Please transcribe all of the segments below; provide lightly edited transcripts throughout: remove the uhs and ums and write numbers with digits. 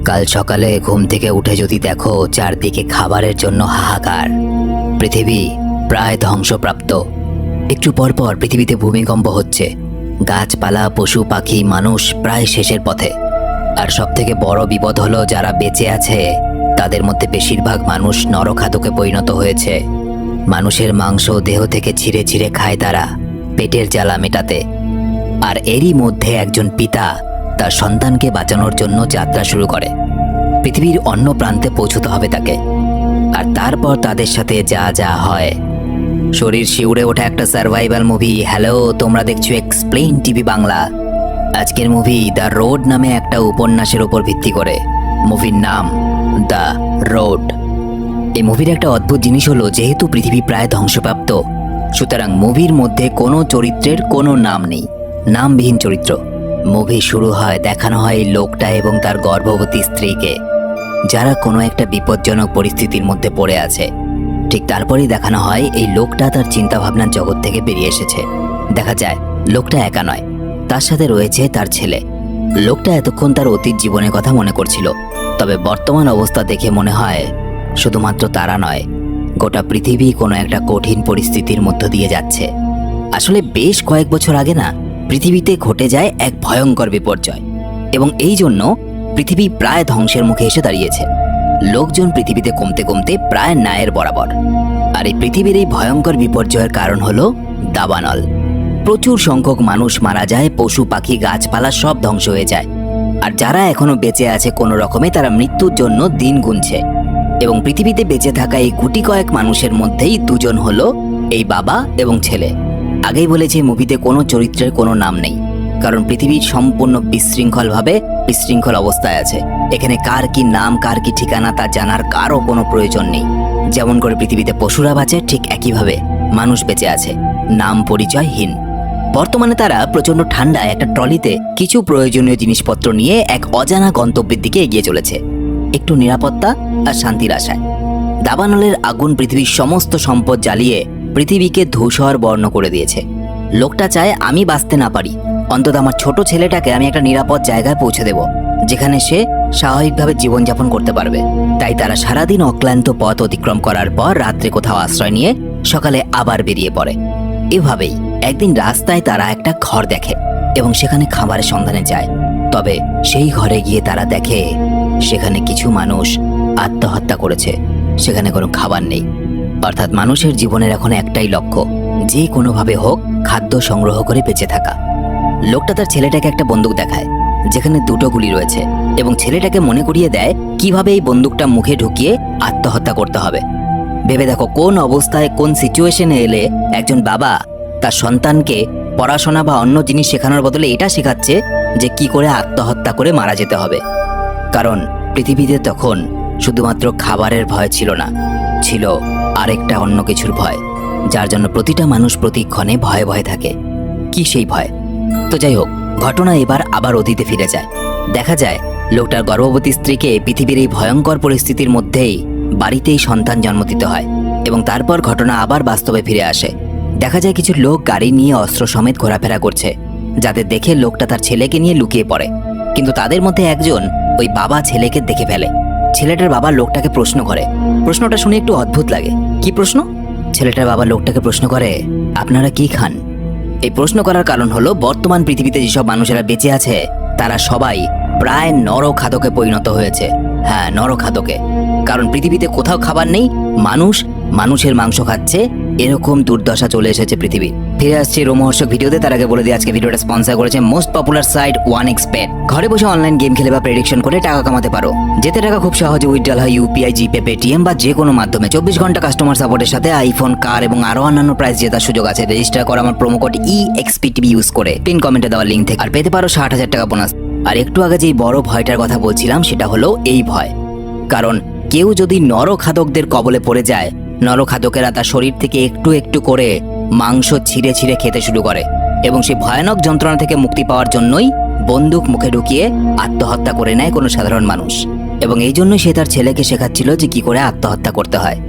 কাল সকালে ঘুম থেকে উঠে যদি দেখো চারদিকে খাবারের জন্য হাহাকার, পৃথিবী প্রায় ধ্বংসপ্রাপ্ত। একটু পর পর পৃথিবীতে ভূমিকম্প হচ্ছে, গাছপালা, পশু পাখি, মানুষ প্রায় শেষের পথে। আর সবথেকে বড় বিপদ হলো যারা বেঁচে আছে তাদের মধ্যে বেশিরভাগ মানুষ নরখাদকে পরিণত হয়েছে। মানুষের মাংস দেহ থেকে ছিঁড়ে ছিঁড়ে খায় তারা পেটের জ্বালা মেটাতে। আর এরই মধ্যে একজন পিতা তার সন্তানকে বাঁচানোর জন্য যাত্রা শুরু করে। পৃথিবীর অন্য প্রান্তে পৌঁছতে হবে তাকে। আর তারপর তাদের সাথে যা যা হয়, শরীর শিউরে ওঠা একটা সার্ভাইভাল মুভি। হ্যালো, তোমরা দেখছো এক্সপ্লেইন টিভি বাংলা। আজকের মুভি দ্য রোড নামে একটা উপন্যাসের উপর ভিত্তি করে। মুভির নাম দ্য রোড। এই মুভির একটা অদ্ভুত জিনিস হলো, যেহেতু পৃথিবী প্রায় ধ্বংসপ্রাপ্ত, সুতরাং মুভির মধ্যে কোনো চরিত্রের কোনো নাম নেই, নামবিহীন চরিত্র। মুভি শুরু হয়, দেখানো হয় এই লোকটা এবং তার গর্ভবতী স্ত্রীকে, যারা কোনো একটা বিপজ্জনক পরিস্থিতির মধ্যে পড়ে আছে। ঠিক তারপরেই দেখানো হয় এই লোকটা তার চিন্তাভাবনার জগৎ থেকে বেরিয়ে এসেছে। দেখা যায় লোকটা একা নয়, তার সাথে রয়েছে তার ছেলে। লোকটা এতক্ষণ তার অতীত জীবনের কথা মনে করছিল, তবে বর্তমান অবস্থা দেখে মনে হয় শুধুমাত্র তারা নয়, গোটা পৃথিবী কোনো একটা কঠিন পরিস্থিতির মধ্য দিয়ে যাচ্ছে। আসলে বেশ কয়েক বছর আগে না, পৃথিবীতে ঘটে যায় এক ভয়ঙ্কর বিপর্যয়, এবং এই জন্য পৃথিবী প্রায় ধ্বংসের মুখে এসে দাঁড়িয়েছে। লোকজন পৃথিবীতে কমতে কমতে প্রায় ন্যায়ের বরাবর। আর এই পৃথিবীর এই ভয়ঙ্কর বিপর্যয়ের কারণ হলো দাবানল। প্রচুর সংখ্যক মানুষ মারা যায়, পশু পাখি গাছপালা সব ধ্বংস হয়ে যায়। আর যারা এখনো বেঁচে আছে কোনো রকমে, তারা মৃত্যুর জন্য দিন গুনছে। এবং পৃথিবীতে বেঁচে থাকা এই গুটি কয়েক মানুষের মধ্যেই দুজন হলো এই বাবা এবং ছেলে। আগেই বলেছি মুভিতে কোনো চরিত্রের কোনো নাম নেই, কারণ পৃথিবী সম্পূর্ণ বিশৃঙ্খল অবস্থায় আছে। এখানে কার কি নাম, কার কি ঠিকানা তা জানার কারও কোনো প্রয়োজন নেই। যেমন করে পৃথিবীতে পশুরা বাঁচে, ঠিক একইভাবে মানুষ বেঁচে আছে, নাম পরিচয়হীন। বর্তমানে তারা প্রচন্ড ঠান্ডায় একটা ট্রলিতে কিছু প্রয়োজনীয় জিনিসপত্র নিয়ে এক অজানা গন্তব্যের দিকে এগিয়ে চলেছে, একটু নিরাপত্তা আর শান্তির আশায়। দাবানলের আগুন পৃথিবীর সমস্ত সম্পদ জ্বালিয়ে পৃথিবীকে ধূসর বর্ণ করে দিয়েছে। লোকটা চায় আমি বাঁচতে না পারি, অন্তত আমার ছোট ছেলেটাকে আমি একটা নিরাপদ জায়গায় পৌঁছে দেব, যেখানে সে স্বাভাবিকভাবে জীবনযাপন করতে পারবে। তাই তারা সারাদিন অক্লান্ত পথ অতিক্রম করার পর রাত্রে কোথাও আশ্রয় নিয়ে সকালে আবার বেরিয়ে পড়ে। এভাবেই একদিন রাস্তায় তারা একটা ঘর দেখে এবং সেখানে খাবারের সন্ধানে যায়। তবে সেই ঘরে গিয়ে তারা দেখে সেখানে কিছু মানুষ আত্মহত্যা করেছে। সেখানে কোনো খাবার নেই, অর্থাৎ মানুষের জীবনের এখন একটাই লক্ষ্য, যে কোনোভাবে হোক খাদ্য সংগ্রহ করে বেঁচে থাকা। লোকটা তার ছেলেটাকে একটা বন্দুক দেখায়, যেখানে দুটো গুলি রয়েছে, এবং ছেলেটাকে মনে করিয়ে দেয় কিভাবে এই বন্দুকটা মুখে ঢুকিয়ে আত্মহত্যা করতে হবে। ভেবে দেখো কোন অবস্থায়, কোন সিচুয়েশনে এলে একজন বাবা তার সন্তানকে পড়াশোনা বা অন্য জিনিস শেখানোর বদলে এটা শেখাচ্ছে যে কি করে আত্মহত্যা করে মারা যেতে হবে। কারণ পৃথিবীতে তখন শুধুমাত্র খাবারের ভয় ছিল না, ছিল আরেকটা অন্য কিছুর ভয়, যার জন্য প্রতিটা মানুষ প্রতিক্ষণে ভয়ে ভয়ে থাকে। কি সেই ভয়? তো যাই হোক, ঘটনা এবার আবার অতীতে ফিরে যায়। দেখা যায় লোকটার গর্ভবতী স্ত্রীকে পৃথিবীর এই ভয়ঙ্কর পরিস্থিতির মধ্যেই বাড়িতেই সন্তান জন্ম দিতে হয়, এবং তারপর ঘটনা আবার বাস্তবে ফিরে আসে। দেখা যায় কিছু লোক গাড়ি নিয়ে অস্ত্র সমেত ঘোরাফেরা করছে, যাদের দেখে লোকটা তার ছেলেকে নিয়ে লুকিয়ে পড়ে। কিন্তু তাদের মধ্যে একজন ওই বাবা ছেলেকে দেখে ফেলে। ছেলেটার বাবা লোকটাকে প্রশ্ন করে। প্রশ্নটা শুনে একটু অদ্ভুত লাগে। কি প্রশ্ন? ছেলেটার বাবা লোকটাকে প্রশ্ন করে, আপনারা কি খান? এই প্রশ্ন করার কারণ হলো, বর্তমান পৃথিবীতে যেসব মানুষেরা বেঁচে আছে তারা সবাই প্রায় নরখাদকে পরিণত হয়েছে। হ্যাঁ, নরখাদকে। কারণ পৃথিবীতে কোথাও খাবার নেই, মানুষের মাংস খাচ্ছে, এরকম দুর্দশা চলে এসেছে পৃথিবী। ফিরে আসছে রোমহর্ষক ভিডিওতে। তার আগে বলে দিই, আজকে ভিডিওটা স্পন্সর করেছে মোস্ট পপুলার সাইট 1xbet। ঘরে বসে অনলাইন গেম খেলে বা প্রেডিকশন করে টাকা কামাতে পারো। যেতে টাকা খুব সহজে উইথড্রল হয় ইউপিআই, জিপে, পেটিএম বা যে কোনো মাধ্যমে। 24 ঘন্টা কাস্টমার সাপোর্টের সাথে আইফোন, কার এবং আরো অন্যান্য প্রাইজ জেতার সুযোগ আছে। রেজিস্টার করো আমার প্রোমো কোড EXPTV ইউজ করে পিন কমেন্টে দেওয়া লিঙ্ক থেকে, আর পেতে পারো 60,000 টাকা বোনাস। আর একটু আগে যে বড় ভয়টার কথা বলছিলাম, সেটা হলো এই ভয়। কারণ কেউ যদি নরখাদকদের কবলে পড়ে যায়, নরখাদকেরা তার শরীর থেকে একটু একটু করে মাংস ছিঁড়ে ছিঁড়ে খেতে শুরু করে, এবং সেই ভয়ানক যন্ত্রণা থেকে মুক্তি পাওয়ার জন্যই বন্দুক মুখে ঢুকিয়ে আত্মহত্যা করে নেয় কোনো সাধারণ মানুষ। এবং এই জন্যই সে তার ছেলেকে শেখাচ্ছিল যে কি করে আত্মহত্যা করতে হয়।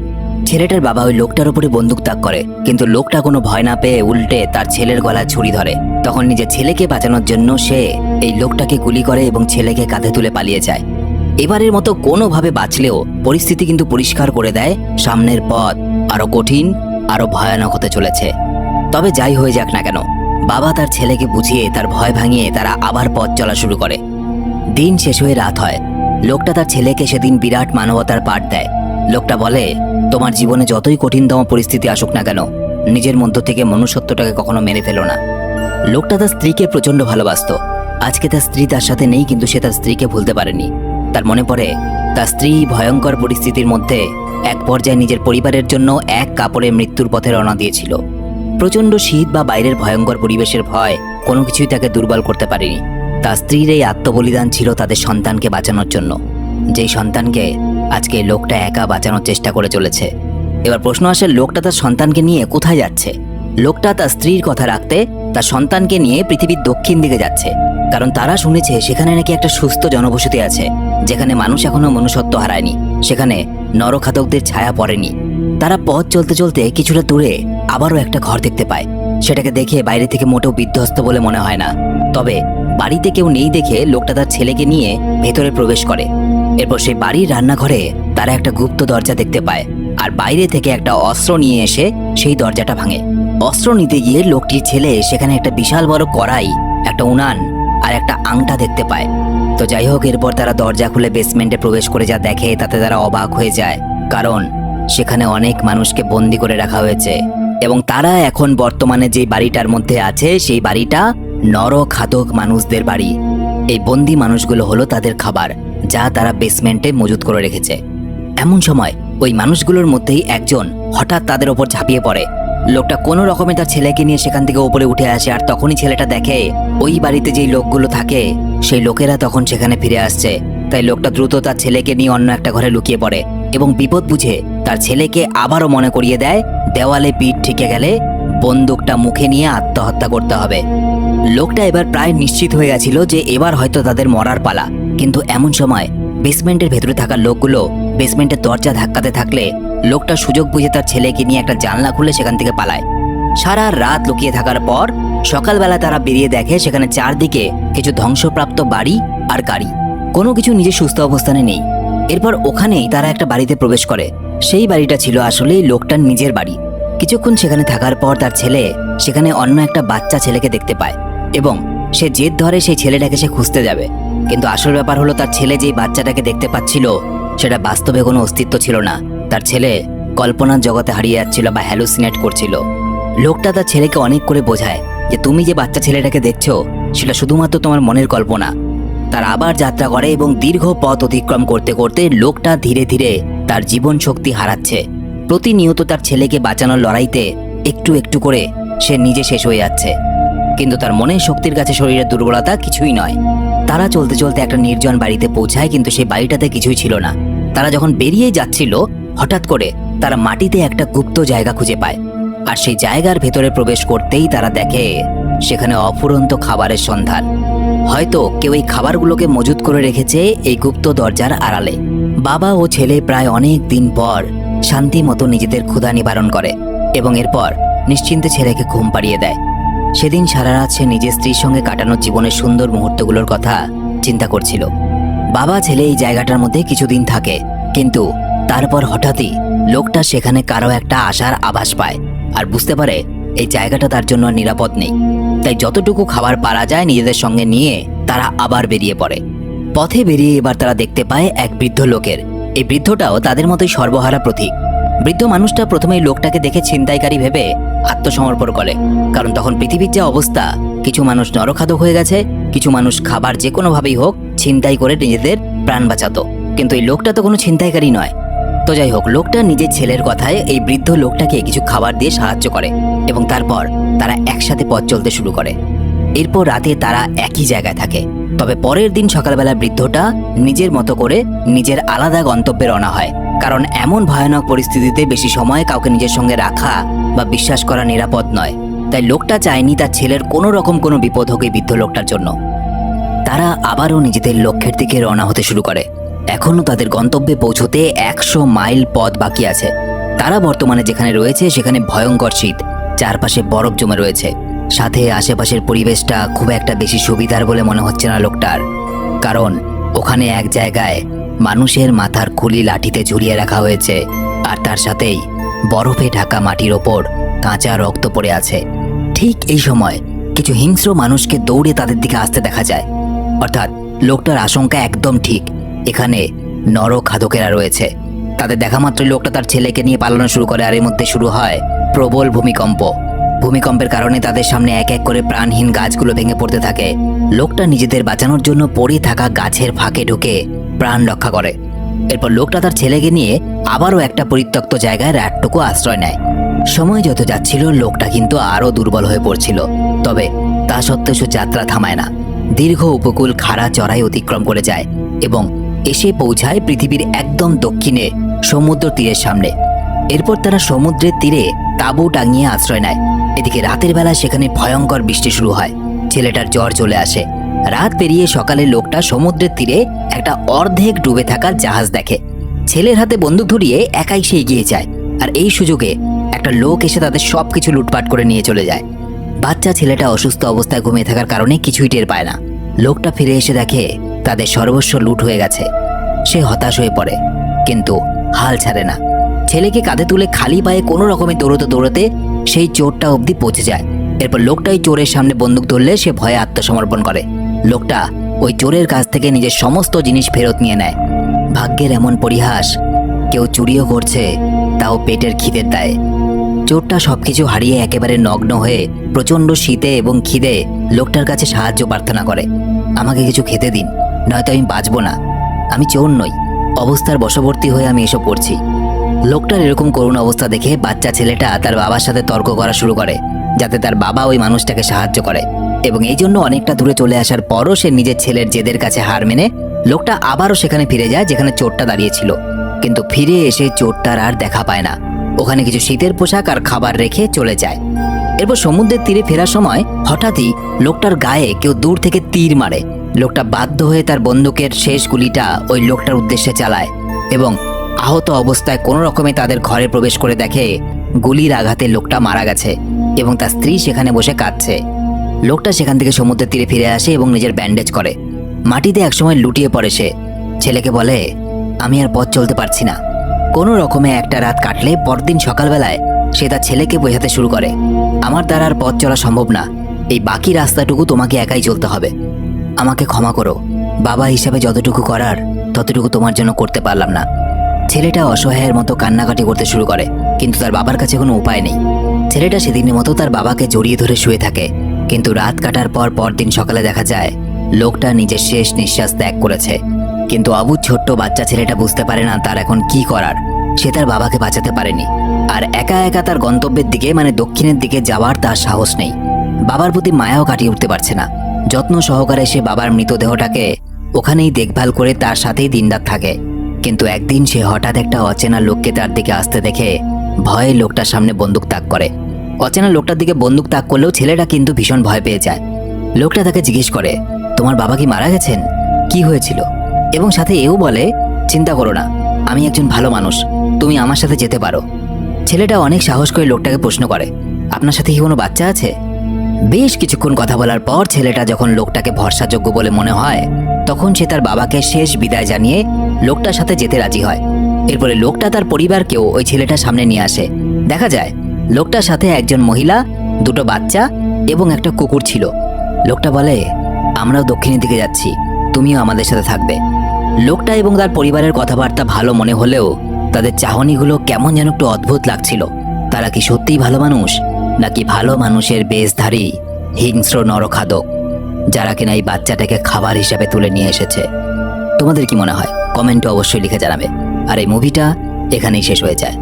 ছেলেটার বাবা ওই লোকটার উপরে বন্দুক তাক করে, কিন্তু লোকটা কোনো ভয় না পেয়ে উল্টে তার ছেলের গলায় ছুরি ধরে। তখন নিজের ছেলেকে বাঁচানোর জন্য সে এই লোকটাকে গুলি করে এবং ছেলেকে কাঁধে তুলে পালিয়ে যায়। এবারের মতো কোনোভাবে বাঁচলেও পরিস্থিতি কিন্তু পরিষ্কার করে দেয় সামনের পথ আরো কঠিন, আরো ভয়ানক হতে চলেছে। তবে যাই হয়ে যাক না কেন, বাবা তার ছেলেকে বুঝিয়ে তার ভয় ভাঙিয়ে তারা আবার পথ চলা শুরু করে। দিন শেষ হয়ে রাত হয়। লোকটা তার ছেলেকে সেদিন বিরাট মানবতার পাঠ দেয়। লোকটা বলে, তোমার জীবনে যতই কঠিনতম পরিস্থিতি আসুক না কেন, নিজের মধ্য থেকে মনুষ্যত্বটাকে কখনো মেরে ফেলো না। লোকটা তার স্ত্রীকে প্রচন্ড ভালোবাসতো। আজকে তার স্ত্রী তার সাথে নেই, কিন্তু সে তার স্ত্রীকে ভুলতে পারেনি। তার মনে পড়ে তার স্ত্রী ভয়ঙ্কর পরিস্থিতির মধ্যে এক পর্যায়ে নিজের পরিবারের জন্য এক কাপড়ে মৃত্যুর পথে রওনা দিয়েছিল। প্রচন্ড শীত বা বাইরের ভয়ঙ্কর পরিবেশের ভয় কোনো কিছুই তাকে দুর্বল করতে পারেনি। তার স্ত্রীর এই আত্মবলিদান ছিল তাদের সন্তানকে বাঁচানোর জন্য, যেই সন্তানকে আজকে লোকটা একা বাঁচানোর চেষ্টা করে চলেছে। এবার প্রশ্ন আসে, লোকটা তার সন্তানকে নিয়ে কোথায় যাচ্ছে? লোকটা তার স্ত্রীর কথা রাখতে তার সন্তানকে নিয়ে পৃথিবীর দক্ষিণ দিকে যাচ্ছে, কারণ তারা শুনেছে সেখানে নাকি একটা সুস্থ জনবসতি আছে, যেখানে মানুষ এখনো মনুষ্যত্ব হারায়নি, সেখানে নরখাদকদের ছায়া পড়েনি। তারা পথ চলতে চলতে কিছুটা দূরে আবারও একটা ঘর দেখতে পায়। সেটাকে দেখে বাইরে থেকে মোটেও বিধ্বস্ত বলে মনে হয় না, তবে বাড়িতে কেউ নেই দেখে লোকটা তার ছেলেকে নিয়ে ভেতরে প্রবেশ করে। এরপর সেই বাড়ির রান্নাঘরে তারা একটা গুপ্ত দরজা দেখতে পায়, আর বাইরে থেকে একটা অস্ত্র নিয়ে এসে সেই দরজাটা ভাঙে। অস্ত্র নিতে গিয়ে লোকটির ছেলে সেখানে একটা বিশাল বড় কড়াই, একটা উনান আর একটা আংটা দেখতে পায়। তো যাই হোক, এরপর তারা দরজা খুলে বেসমেন্টে প্রবেশ করে যা দেখে তাতে তারা অবাক হয়ে যায়, কারণ সেখানে অনেক মানুষকে বন্দি করে রাখা হয়েছে এবং তারা এখন বর্তমানে যে বাড়িটার মধ্যে আছে সেই বাড়িটা নরখাদক মানুষদের বাড়ি। এই বন্দি মানুষগুলো হলো তাদের খাবার, যা তারা বেসমেন্টে মজুত করে রেখেছে। এমন সময় ওই মানুষগুলোর মধ্যেই একজন হঠাৎ তাদের ওপর ঝাঁপিয়ে পড়ে। লোকটা কোনো রকমে তার ছেলেকে নিয়ে সেখান থেকে উপরে উঠে আসে, আর তখনই ছেলেটা দেখে ওই বাড়িতে যেই লোকগুলো থাকে সেই লোকেরা তখন সেখানে ফিরে আসছে। তাই লোকটা দ্রুত তার ছেলেকে নিয়ে অন্য একটা ঘরে লুকিয়ে পড়ে এবং বিপদ বুঝে তার ছেলেকে আবারও মনে করিয়ে দেয়, দেওয়ালে পিঠ ঠেকে গেলে বন্দুকটা মুখে নিয়ে আত্মহত্যা করতে হবে। লোকটা এবার প্রায় নিশ্চিত হয়ে গেছিল যে এবার হয়তো তাদের মরার পালা, কিন্তু এমন সময় বেসমেন্টের ভেতরে থাকা লোকগুলো বেসমেন্টের দরজা ধাক্কাতে থাকলে লোকটা সুযোগ বুঝে তার ছেলেকে নিয়ে একটা জানলা খুলে সেখান থেকে পালায়। সারা রাত লুকিয়ে থাকার পর সকালবেলা তারা বেরিয়ে দেখে সেখানে চারদিকে কিছু ধ্বংসপ্রাপ্ত বাড়ি আর গাড়ি, কোনো কিছু নিজের সুস্থ অবস্থানে নেই। এরপর ওখানেই তারা একটা বাড়িতে প্রবেশ করে। সেই বাড়িটা ছিল আসলেই লোকটার নিজের বাড়ি। কিছুক্ষণ সেখানে থাকার পর তার ছেলে সেখানে অন্য একটা বাচ্চা ছেলেকে দেখতে পায় এবং সে জেদ ধরে সেই ছেলেটাকে সে খুঁজতে যাবে। কিন্তু আসল ব্যাপার হলো তার ছেলে যেই বাচ্চাটাকে দেখতে পাচ্ছিল সেটা বাস্তবে কোনো অস্তিত্ব ছিল না। তার ছেলে কল্পনার জগতে হারিয়ে যাচ্ছিল বা হ্যালুসিনেট করছিল। লোকটা তার ছেলেকে অনেক করে বোঝায় যে তুমি যে বাচ্চা ছেলেটাকে দেখছো সেটা শুধুমাত্র তোমার মনের কল্পনা। তার আবার যাত্রা করে এবং দীর্ঘ পথ অতিক্রম করতে করতে লোকটা ধীরে ধীরে তার জীবন শক্তি হারাচ্ছে। প্রতিনিয়ত তার ছেলেকে বাঁচানোর লড়াইতে একটু একটু করে সে নিজে শেষ হয়ে যাচ্ছে, কিন্তু তার মনের শক্তির কাছে শরীরের দুর্বলতা কিছুই নয়। তারা চলতে চলতে একটা নির্জন বাড়িতে পৌঁছায়, কিন্তু সেই বাড়িটাতে কিছুই ছিল না। তারা যখন বেরিয়ে যাচ্ছিল হঠাৎ করে তারা মাটিতে একটা গুপ্ত জায়গা খুঁজে পায়, আর সেই জায়গার ভেতরে প্রবেশ করতেই তারা দেখে সেখানে অফুরন্ত খাবারের সন্ধান। হয়তো কেউ এই খাবারগুলোকে মজুত করে রেখেছে এই গুপ্ত দরজার আড়ালে। বাবা ও ছেলে প্রায় অনেক দিন পর শান্তি মতো নিজেদের ক্ষুধা নিবারণ করে এবং এরপর নিশ্চিন্তে ছেলেকে ঘুম পাড়িয়ে দেয়। সেদিন সারা রাত সে নিজের স্ত্রীর সঙ্গে কাটানো জীবনের সুন্দর মুহূর্তগুলোর কথা চিন্তা করছিল। বাবা ছেলে এই জায়গাটার মধ্যে কিছুদিন থাকে, কিন্তু তারপর হঠাৎই লোকটা সেখানে কারো একটা আশার আভাস পায় আর বুঝতে পারে এই জায়গাটা তার জন্য নিরাপদ নেই। তাই যতটুকু খাবার পারা যায় নিজেদের সঙ্গে নিয়ে তারা আবার বেরিয়ে পড়ে। পথে বেরিয়ে এবার তারা দেখতে পায় এক বৃদ্ধ লোকের। এই বৃদ্ধটাও তাদের মতোই সর্বহারা প্রতীক। বৃদ্ধ মানুষটা প্রথমেই লোকটাকে দেখে ছিনতাইকারী ভেবে আত্মসমর্পণ করে, কারণ তখন পৃথিবীর যে অবস্থা, কিছু মানুষ নরখাদক হয়ে গেছে, কিছু মানুষ খাবার যে কোনোভাবেই হোক ছিনতাই করে নিজেদের প্রাণ বাঁচাতো, কিন্তু এই লোকটা তো কোনো ছিনতাইকারী নয়। তো যাই হোক, লোকটা নিজের ছেলের কথায় এই বৃদ্ধ লোকটাকে কিছু খাবার দিয়ে সাহায্য করে এবং তারপর তারা একসাথে পথ চলতে শুরু করে। এরপর রাতে তারা একই জায়গায় থাকে। তবে পরের দিন সকালবেলা বৃদ্ধটা নিজের মতো করে নিজের আলাদা গন্তব্যে রওনা হয়, কারণ এমন ভয়ানক পরিস্থিতিতে বেশি সময় কাউকে নিজের সঙ্গে রাখা বা বিশ্বাস করা নিরাপদ নয়। তাই লোকটা চায়নি তার ছেলের কোনো রকম কোনো বিপদ হোক এই বৃদ্ধ লোকটার জন্য। তারা আবারও নিজেদের লক্ষ্যের দিকে রওনা হতে শুরু করে। এখনো তাদের গন্তব্যে পৌঁছতে 100 মাইল পথ বাকি আছে। তারা বর্তমানে যেখানে রয়েছে সেখানে ভয়ঙ্কর শীত, চারপাশে বরফ জমে রয়েছে, সাথে আশেপাশের পরিবেশটা খুব একটা বেশি সুবিধার বলে মনে হচ্ছে না লোকটার, কারণ ওখানে এক জায়গায় মানুষের মাথার খুলি লাঠিতে ঝুলিয়ে রাখা হয়েছে, আর তার সাথেই বরফে ঢাকা মাটির ওপর কাঁচা রক্ত পড়ে আছে। ঠিক এই সময় কিছু হিংস্র মানুষকে দৌড়ে তাদের দিকে আসতে দেখা যায়। অর্থাৎ লোকটার আশঙ্কা একদম ঠিক, এখানে নরখাদকেরা রয়েছে। তাদের দেখা মাত্রই লোকটা তার ছেলেকে নিয়ে পালানো শুরু করে, আর এর মধ্যে শুরু হয় প্রবল ভূমিকম্প। ভূমিকম্পের কারণে তাদের সামনে এক এক করে প্রাণহীন গাছগুলো ভেঙে পড়তে থাকে। লোকটা নিজেদের বাঁচানোর জন্য পড়ে থাকা গাছের ফাঁকে ঢুকে প্রাণ রক্ষা করে। এরপর লোকটা তার ছেলেকে নিয়ে আবারও একটা পরিত্যক্ত জায়গায় রাতটুকু আশ্রয় নেয়। সময় যত যাচ্ছিল লোকটা কিন্তু আরও দুর্বল হয়ে পড়ছিল, তবে তা সত্ত্বেও সে যাত্রা থামায় না। দীর্ঘ উপকূল খাড়া চড়াই অতিক্রম করে যায় এবং এসে পৌঁছায় পৃথিবীর একদম দক্ষিণে সমুদ্র তীরের সামনে। এরপর তারা সমুদ্রের তীরে তাঁবু টাঙিয়ে আশ্রয় নেয়। এদিকে রাতের বেলা সেখানে ভয়ঙ্কর বৃষ্টি শুরু হয়। ছেলেটার জ্বর চলে আসে। রাত পেরিয়ে সকালে লোকটা সমুদ্রের তীরে একটা অর্ধেক ডুবে থাকা জাহাজ দেখে। ছেলের হাতে বন্দুক ধরিয়ে একাই সে এগিয়ে যায়, আর এই সুযোগে একটা লোক এসে তাদের সবকিছু লুটপাট করে নিয়ে চলে যায়। বাচ্চা ছেলেটা অসুস্থ অবস্থায় ঘুমিয়ে থাকার কারণে কিছুই টের পায় না। লোকটা ফিরে এসে দেখে তাদের সর্বস্ব লুট হয়ে গেছে। সে হতাশ হয়ে পড়ে, কিন্তু হাল ছাড়ে না। ছেলেকে কাঁধে তুলে খালি পায়ে কোনো রকমে দৌড়তে দৌড়তে সেই চোরটা অবধি পৌঁছে যায়। এরপর লোকটাই চোরের সামনে বন্দুক ধরলে সে ভয়ে আত্মসমর্পণ করে। লোকটা ওই চোরের কাছ থেকে নিজের সমস্ত জিনিস ফেরত নিয়ে নেয়। ভাগ্যের এমন পরিহাস, কেউ চুরিও করছে তাও পেটের খিদের দায়ে। চোরটা সবকিছু হারিয়ে একেবারে নগ্ন হয়ে প্রচণ্ড শীতে এবং খিদে লোকটার কাছে সাহায্য প্রার্থনা করে। আমাকে কিছু খেতে দিন, নয়তো আমি বাঁচব না। আমি চোর নই, অবস্থার বশবর্তী হয়ে আমি এসব করছি। লোকটার এরকম করুণ অবস্থা দেখে বাচ্চা ছেলেটা তার বাবার সাথে তর্ক করা শুরু করে, যাতে তার বাবা ওই মানুষটাকে সাহায্য করে। এবং এই জন্য অনেকটা দূরে চলে আসার পরও সে নিজের ছেলের জেদের কাছে হার মেনে লোকটা আবারও সেখানে ফিরে যায় যেখানে চোরটা দাঁড়িয়েছিল। কিন্তু ফিরে এসে চোরটার আর দেখা পায় না। ওখানে কিছু শীতের পোশাক আর খাবার রেখে চলে যায়। এরপর সমুদ্রের তীরে ফেরার সময় হঠাৎই লোকটার গায়ে কেউ দূর থেকে তীর মারে। লোকটা বাধ্য হয়ে তার বন্দুকের শেষ গুলিটা ওই লোকটার উদ্দেশ্যে চালায় এবং আহত অবস্থায় কোনো রকমে তাদের ঘরে প্রবেশ করে দেখে গুলির আঘাতে লোকটা মারা গেছে এবং তার স্ত্রী সেখানে বসে কাঁদছে। লোকটা সেখান থেকে সমুদ্রের তীরে ফিরে আসে এবং নিজের ব্যান্ডেজ করে। মাটিতে একসময় লুটিয়ে পড়ে সে। ছেলেকে বলে, আমি আর পথ চলতে পারছি না। কোনো রকমে একটা রাত কাটলে পরদিন সকালবেলায় সে তার ছেলেকে বোঝাতে শুরু করে, আমার দ্বারা আর পথ চলা সম্ভব না, এই বাকি রাস্তাটুকু তোমাকে একাই চলতে হবে। আমাকে ক্ষমা করো, বাবা হিসাবে যতটুকু করার ততটুকু তোমার জন্য করতে পারলাম না। ছেলেটা অসহায়ের মতো কান্নাকাটি করতে শুরু করে, কিন্তু তার বাবার কাছে কোনো উপায় নেই। ছেলেটা সেদিনের মতো তার বাবাকে জড়িয়ে ধরে শুয়ে থাকে। কিন্তু রাত কাটার পর পরদিন সকালে দেখা যায় লোকটা নিজের শেষ নিঃশ্বাস ত্যাগ করেছে। কিন্তু অবুঝ ছোট্ট বাচ্চা ছেলেটা বুঝতে পারে না তার এখন কি করার। সে তার বাবাকে বাঁচাতে পারেনি, আর একা একা তার গন্তব্যের দিকে মানে দক্ষিণের দিকে যাওয়ার তার সাহস নেই। বাবার প্রতি মায়াও কাটিয়ে উঠতে পারছে না। যত্ন সহকারে সে বাবার মৃতদেহটাকে ওখানেই দেখভাল করে তার সাথেই দিনরাত থাকে। কিন্তু একদিন সে হঠাৎ একটা অচেনা লোককে তার দিকে আসতে দেখে ভয়ে লোকটার সামনে বন্দুক তাক করে। অচেনা লোকটার দিকে বন্দুক তাক করলেও ছেলেটা কিন্তু ভীষণ ভয় পেয়ে যায়। লোকটা তাকে জিজ্ঞেস করে, তোমার বাবা কি মারা গেছেন? কি হয়েছিল? এবং সাথে এও বলে, চিন্তা করো না, আমি একজন ভালো মানুষ, তুমি আমার সাথে যেতে পারো। ছেলেটা অনেক সাহস করে লোকটাকে প্রশ্ন করে, আপনার সাথে কি কোনো বাচ্চা আছে? বেশ কিছুক্ষণ কথা বলার পর ছেলেটা যখন লোকটাকে ভরসাযোগ্য বলে মনে হয়, তখন সে তার বাবাকে শেষ বিদায় জানিয়ে লোকটার সাথে যেতে রাজি হয়। এরপরে লোকটা তার পরিবারকেও ওই ছেলেটার সামনে নিয়ে আসে। দেখা যায় লোকটার সাথে একজন মহিলা, দুটো বাচ্চা এবং একটা কুকুর ছিল। লোকটা বলে, আমরাও দক্ষিণের দিকে যাচ্ছি, তুমিও আমাদের সাথে থাকবে। লোকটা এবং তার পরিবারের কথাবার্তা ভালো মনে হলেও তাদের চাহনিগুলো কেমন যেন একটু অদ্ভুত লাগছিল। তারা কি সত্যিই ভালো মানুষ, নাকি ভালো মানুষের বেশধারী হিংস্র নরখাদক, যারা কিনা এই বাচ্চাটাকে খাবার হিসাবে তুলে নিয়ে এসেছে? তোমাদের কি মনে হয় কমেন্টে অবশ্যই লিখে জানাবে। আর এই মুভিটা এখানেই শেষ হয়ে যায়।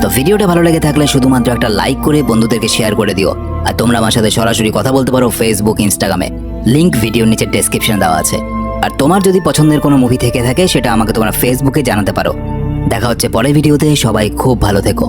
তো ভিডিওটা ভালো লেগে থাকলে শুধুমাত্র একটা লাইক করে বন্ধুদেরকে শেয়ার করে দিও। আর তোমরা আমার সাথে সরাসরি কথা বলতে পারো ফেসবুক, ইনস্টাগ্রামে, লিংক ভিডিওর নিচে ডেসক্রিপশনে দেওয়া আছে। আর তোমার যদি পছন্দের কোনো মুভি থেকে থাকে সেটা আমাকে তোমরা ফেসবুকে জানাতে পারো। দেখা হচ্ছে পরের ভিডিওতে, সবাই খুব ভালো থেকো।